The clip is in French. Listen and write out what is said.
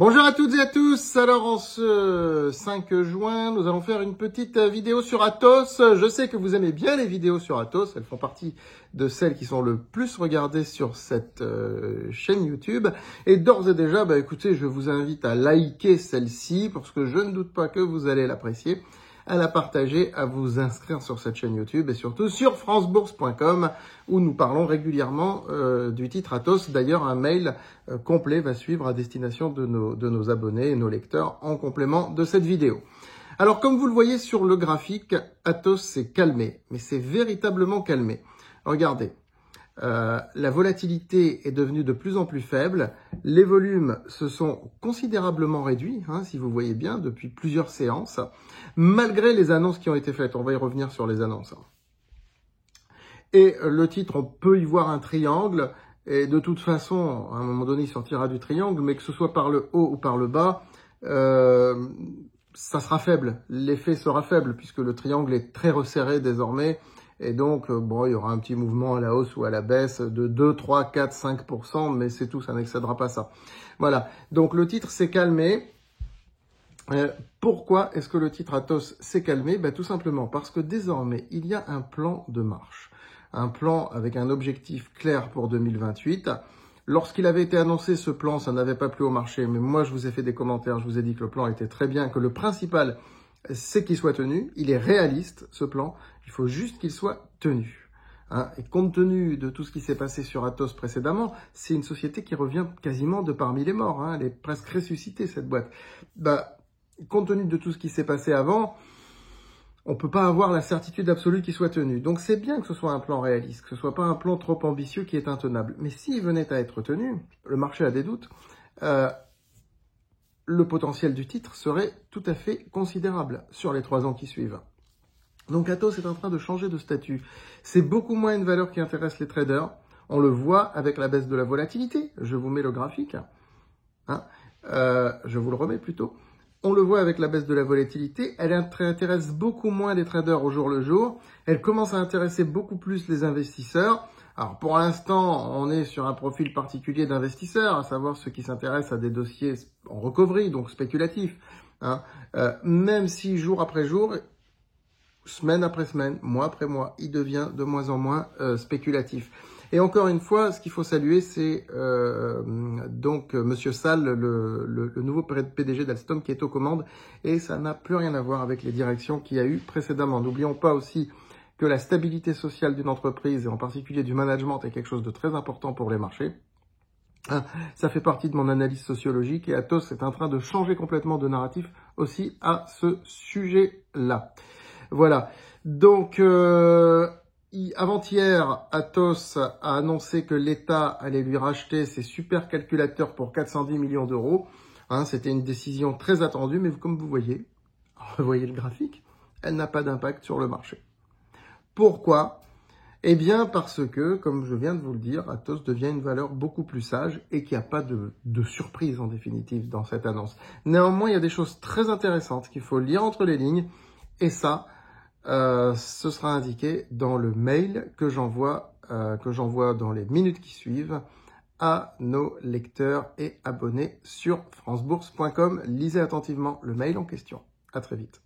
Bonjour à toutes et à tous. Alors en ce 5 juin, nous allons faire une petite vidéo sur Atos. Je sais que vous aimez bien les vidéos sur Atos. Elles font partie de celles qui sont le plus regardées sur cette chaîne YouTube. Et d'ores et déjà, écoutez, je vous invite à liker celle-ci parce que je ne doute pas que vous allez l'apprécier, à la partager, à vous inscrire sur cette chaîne YouTube et surtout sur francebourse.com où nous parlons régulièrement du titre Atos. D'ailleurs, un mail complet va suivre à destination de nos abonnés et nos lecteurs en complément de cette vidéo. Alors, comme vous le voyez sur le graphique, Atos s'est calmé, mais c'est véritablement calmé. Regardez. La volatilité est devenue de plus en plus faible. Les volumes se sont considérablement réduits, si vous voyez bien, depuis plusieurs séances, malgré les annonces qui ont été faites. On va y revenir sur les annonces. Et le titre, on peut y voir un triangle. Et de toute façon, à un moment donné, il sortira du triangle, mais que ce soit par le haut ou par le bas, ça sera faible. L'effet sera faible, puisque le triangle est très resserré désormais. Et donc, il y aura un petit mouvement à la hausse ou à la baisse de 2, 3, 4, 5%, mais c'est tout, ça n'excédera pas ça. Voilà, donc le titre s'est calmé. Pourquoi est-ce que le titre Atos s'est calmé? Tout simplement parce que désormais, il y a un plan de marche. Un plan avec un objectif clair pour 2028. Lorsqu'il avait été annoncé, ce plan, ça n'avait pas plu au marché, mais moi, je vous ai fait des commentaires, je vous ai dit que le plan était très bien, que le principal, c'est qu'il soit tenu. Il est réaliste, ce plan. Il faut juste qu'il soit tenu. Et compte tenu de tout ce qui s'est passé sur Atos précédemment, c'est une société qui revient quasiment de parmi les morts. Elle est presque ressuscitée, cette boîte. Compte tenu de tout ce qui s'est passé avant, on ne peut pas avoir la certitude absolue qu'il soit tenu. Donc c'est bien que ce soit un plan réaliste, que ce ne soit pas un plan trop ambitieux qui est intenable. Mais s'il venait à être tenu, le marché a des doutes, le potentiel du titre serait tout à fait considérable sur les 3 ans qui suivent. Donc Atos est en train de changer de statut. C'est beaucoup moins une valeur qui intéresse les traders. On le voit avec la baisse de la volatilité. Je vous mets le graphique. Je vous le remets plutôt. On le voit avec la baisse de la volatilité. Elle intéresse beaucoup moins les traders au jour le jour. Elle commence à intéresser beaucoup plus les investisseurs. Alors pour l'instant, on est sur un profil particulier d'investisseurs, à savoir ceux qui s'intéressent à des dossiers en recovery, donc spéculatifs. Même si jour après jour, semaine après semaine, mois après mois, il devient de moins en moins spéculatif. Et encore une fois, ce qu'il faut saluer, c'est Monsieur Salle, le nouveau PDG d'Alstom qui est aux commandes, et ça n'a plus rien à voir avec les directions qu'il y a eu précédemment. N'oublions pas aussi que la stabilité sociale d'une entreprise, et en particulier du management, est quelque chose de très important pour les marchés. Ça fait partie de mon analyse sociologique, et Atos est en train de changer complètement de narratif aussi à ce sujet-là. Voilà, donc avant-hier, Atos a annoncé que l'État allait lui racheter ses supercalculateurs pour 410 millions d'euros. C'était une décision très attendue, mais comme vous voyez le graphique, elle n'a pas d'impact sur le marché. Pourquoi? Eh bien parce que, comme je viens de vous le dire, Atos devient une valeur beaucoup plus sage et qu'il n'y a pas de surprise en définitive dans cette annonce. Néanmoins, il y a des choses très intéressantes qu'il faut lire entre les lignes, et ça, ce sera indiqué dans le mail que j'envoie dans les minutes qui suivent à nos lecteurs et abonnés sur francebourse.com. Lisez attentivement le mail en question. À très vite.